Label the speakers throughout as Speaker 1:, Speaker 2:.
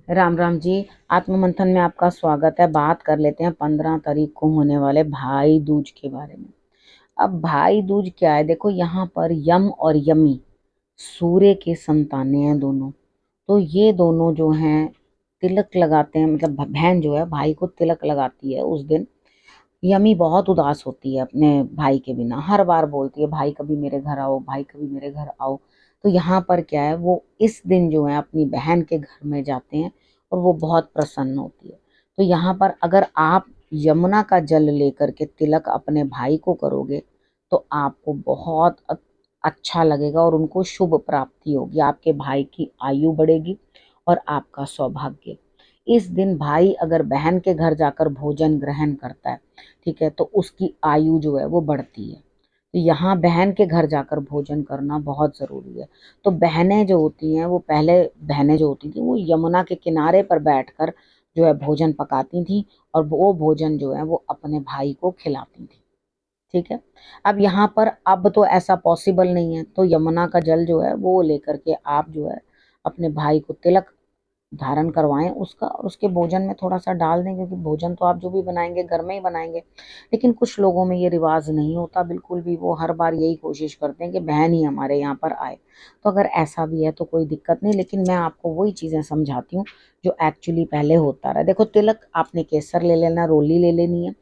Speaker 1: राम राम जी। आत्म मंथन में आपका स्वागत है। बात कर लेते हैं 15 तारीख को होने वाले भाई दूज के बारे में। अब भाई दूज क्या है, देखो यहाँ पर यम और यमी सूर्य के संतानें हैं दोनों। तो ये दोनों जो हैं तिलक लगाते हैं, मतलब बहन जो है भाई को तिलक लगाती है उस दिन। यमी बहुत उदास होती है अपने भाई के बिना, हर बार बोलती है भाई कभी मेरे घर आओ, भाई कभी मेरे घर आओ। तो यहाँ पर क्या है, वो इस दिन जो है अपनी बहन के घर में जाते हैं और वो बहुत प्रसन्न होती है। तो यहाँ पर अगर आप यमुना का जल लेकर के तिलक अपने भाई को करोगे तो आपको बहुत अच्छा लगेगा और उनको शुभ प्राप्ति होगी, आपके भाई की आयु बढ़ेगी और आपका सौभाग्य। इस दिन भाई अगर बहन के घर जाकर भोजन ग्रहण करता है, ठीक है, तो उसकी आयु जो है वो बढ़ती है। तो यहाँ बहन के घर जाकर भोजन करना बहुत ज़रूरी है। तो बहनें जो होती हैं वो पहले, बहनें जो होती थी वो यमुना के किनारे पर बैठकर जो है भोजन पकाती थी और वो भोजन जो है वो अपने भाई को खिलाती थी। ठीक है। अब यहाँ पर अब तो ऐसा पॉसिबल नहीं है, तो यमुना का जल जो है वो लेकर के आप जो है अपने भाई को तिलक धारण करवाएं उसका, और उसके भोजन में थोड़ा सा डाल दें, क्योंकि भोजन तो आप जो भी बनाएंगे घर में ही बनाएंगे। लेकिन कुछ लोगों में ये रिवाज नहीं होता बिल्कुल भी, वो हर बार यही कोशिश करते हैं कि बहन ही हमारे यहाँ पर आए। तो अगर ऐसा भी है तो कोई दिक्कत नहीं, लेकिन मैं आपको वही चीज़ें समझाती हूँ जो एक्चुअली पहले होता रहा। देखो, तिलक आपने केसर ले लेना, रोली ले लेनी है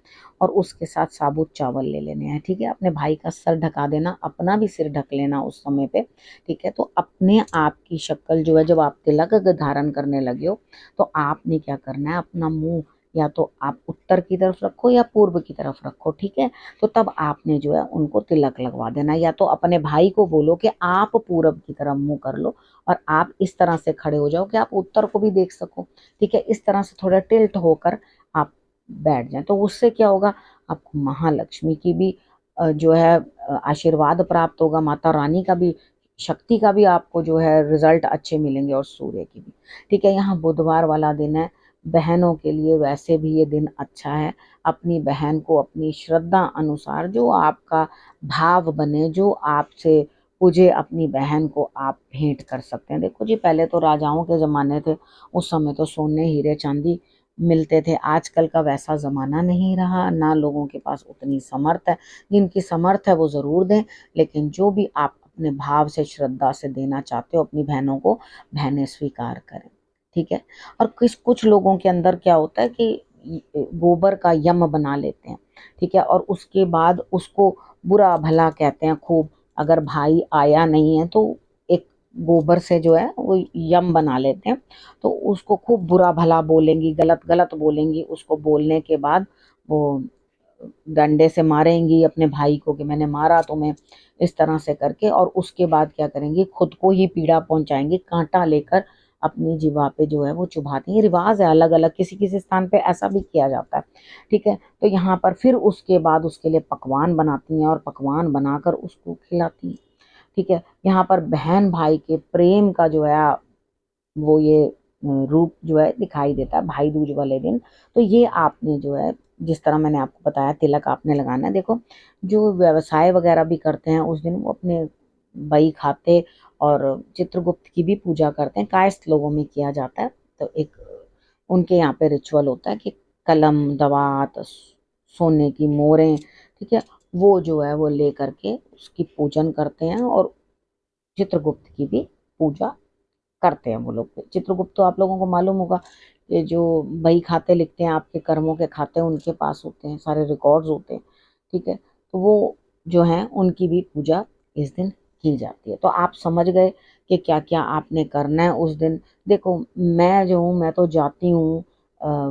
Speaker 1: और उसके साथ साबुत चावल ले लेने हैं। ठीक है। अपने भाई का सर ढका देना, अपना भी सिर ढक लेना उस समय पे। ठीक है। तो अपने आप की शक्ल जो है, जब आप तिलक धारण करने लगे हो तो आपने क्या करना है, अपना मुंह या तो आप उत्तर की तरफ रखो या पूर्व की तरफ रखो। ठीक है। तो तब आपने जो है उनको तिलक लगवा देना, या तो अपने भाई को बोलो कि आप पूर्व की तरफ मुंह कर लो और आप इस तरह से खड़े हो जाओ कि आप उत्तर को भी देख सको। ठीक है। इस तरह से थोड़ा टिल्ट होकर आप बैठ जाएं, तो उससे क्या होगा, आपको महालक्ष्मी की भी जो है आशीर्वाद प्राप्त होगा, माता रानी का भी, शक्ति का भी आपको जो है रिजल्ट अच्छे मिलेंगे और सूर्य की भी। ठीक है। यहाँ बुधवार वाला दिन है, बहनों के लिए वैसे भी ये दिन अच्छा है। अपनी बहन को अपनी श्रद्धा अनुसार जो आपका भाव बने, जो आपसे पूजे, अपनी बहन को आप भेंट कर सकते हैं। देखो जी, पहले तो राजाओं के ज़माने थे, उस समय तो सोने हीरे चांदी मिलते थे। आजकल का वैसा ज़माना नहीं रहा, ना लोगों के पास उतनी समर्थ है। जिनकी समर्थ है वो ज़रूर दें, लेकिन जो भी आप अपने भाव से श्रद्धा से देना चाहते हो अपनी बहनों को, बहनें स्वीकार करें। ठीक है। और कुछ लोगों के अंदर क्या होता है कि गोबर का यम बना लेते हैं। ठीक है। और उसके बाद उसको बुरा भला कहते हैं खूब। अगर भाई आया नहीं है तो एक गोबर से जो है वो यम बना लेते हैं, तो उसको खूब बुरा भला बोलेंगी, गलत गलत बोलेंगी। उसको बोलने के बाद वो डंडे से मारेंगी अपने भाई को कि मैंने मारा तुम्हें, इस तरह से करके। और उसके बाद क्या करेंगी, खुद को ही पीड़ा पहुंचाएंगी, कांटा लेकर अपनी जीवा पे जो है वो चुभाती है। रिवाज है, अलग अलग किसी किसी स्थान पे ऐसा भी किया जाता है। ठीक है। तो यहाँ पर फिर उसके बाद उसके लिए पकवान बनाती हैं और पकवान बनाकर उसको खिलाती हैं। ठीक है। यहाँ पर बहन भाई के प्रेम का जो है वो ये रूप जो है दिखाई देता है भाई दूज वाले दिन। तो ये आपने जो है, जिस तरह मैंने आपको बताया तिलक आपने लगाना है। देखो, जो व्यवसाय वगैरह भी करते हैं उस दिन वो अपने बही खाते और चित्रगुप्त की भी पूजा करते हैं, कायस्थ लोगों में किया जाता है। तो एक उनके यहाँ पे रिचुअल होता है कि कलम, दवात, सोने की मोहरें, ठीक है, वो जो है वो ले करके उसकी पूजन करते हैं और चित्रगुप्त की भी पूजा करते हैं वो लोग। चित्रगुप्त तो आप लोगों को मालूम होगा, ये जो बही खाते लिखते हैं, आपके कर्मों के खाते उनके पास होते हैं, सारे रिकॉर्ड्स होते हैं। ठीक है। तो वो जो है उनकी भी पूजा इस दिन की जाती है। तो आप समझ गए कि क्या क्या आपने करना है उस दिन। देखो, मैं जो हूँ, मैं तो जाती हूँ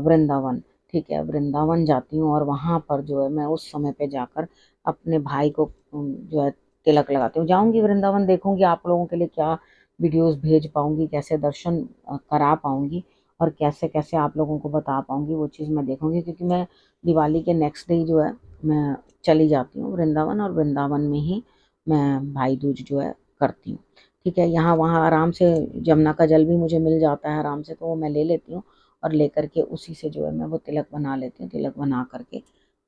Speaker 1: वृंदावन। ठीक है। वृंदावन जाती हूँ और वहाँ पर जो है मैं उस समय पे जाकर अपने भाई को जो है तिलक लगाती हूँ। जाऊँगी वृंदावन, देखूँगी आप लोगों के लिए क्या वीडियोस भेज पाऊँगी, कैसे दर्शन करा पाऊँगी और कैसे कैसे आप लोगों को बता पाऊँगी, वो चीज़ मैं देखूँगी। क्योंकि मैं दिवाली के नेक्स्ट डे जो है मैं चली जाती हूँ वृंदावन, और वृंदावन में ही मैं भाई दूज जो है करती हूँ। ठीक है। यहाँ वहाँ आराम से जमुना का जल भी मुझे मिल जाता है आराम से, तो वो मैं ले लेती हूँ और लेकर के उसी से जो है मैं वो तिलक बना लेती हूँ। तिलक बना करके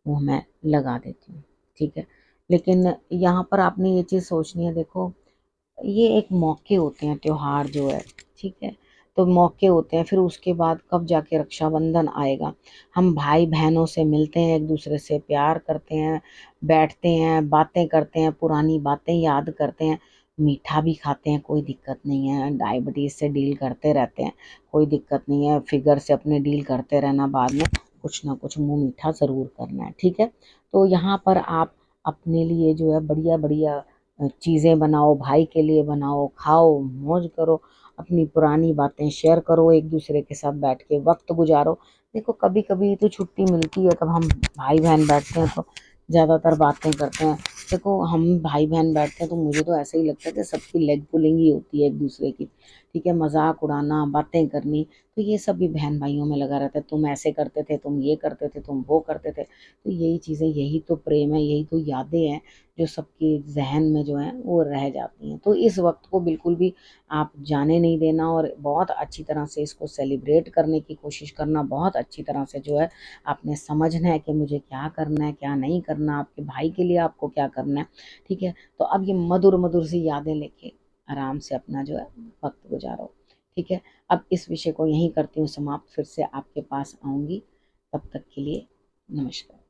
Speaker 1: वो मैं लगा देती हूँ। ठीक है। लेकिन यहाँ पर आपने ये चीज़ सोचनी है, देखो ये एक मौके होते हैं, त्योहार जो है, ठीक है, तो मौके होते हैं, फिर उसके बाद कब जाके रक्षाबंधन आएगा। हम भाई बहनों से मिलते हैं, एक दूसरे से प्यार करते हैं, बैठते हैं, बातें करते हैं, पुरानी बातें याद करते हैं, मीठा भी खाते हैं, कोई दिक्कत नहीं है। डायबिटीज से डील करते रहते हैं, कोई दिक्कत नहीं है। फिगर से अपने डील करते रहना, बाद में कुछ ना कुछ मुंह मीठा ज़रूर करना है, ठीक है। तो यहाँ पर आप अपने लिए जो है बढ़िया बढ़िया चीज़ें बनाओ, भाई के लिए बनाओ, खाओ, मौज करो, अपनी पुरानी बातें शेयर करो, एक दूसरे के साथ बैठ के वक्त गुजारो। देखो कभी कभी तो छुट्टी मिलती है, तब हम भाई बहन बैठते हैं तो ज़्यादातर बातें करते हैं। देखो हम भाई बहन बैठते हैं तो मुझे तो ऐसा ही लगता है कि सबकी लेग पुलिंग ही होती है एक दूसरे की, ठीक है। मजाक उड़ाना, बातें करनी, तो ये सब भी बहन भाइयों में लगा रहता है। तुम ऐसे करते थे, तुम ये करते थे, तुम वो करते थे, तो यही चीज़ें, यही तो प्रेम है, यही तो यादें हैं जो सबके जहन में जो है वो रह जाती हैं। तो इस वक्त को बिल्कुल भी आप जाने नहीं देना, और बहुत अच्छी तरह से इसको सेलिब्रेट करने की कोशिश करना। बहुत अच्छी तरह से जो है आपने समझना है कि मुझे क्या करना है, क्या नहीं करना, आपके भाई के लिए आपको क्या करना है, ठीक है। तो अब ये मधुर मधुर सी यादें लेके आराम से अपना जो है वक्त गुजारो, ठीक है। अब इस विषय को यहीं करती हूँ समाप्त, फिर से आपके पास आऊँगी, तब तक के लिए नमस्कार।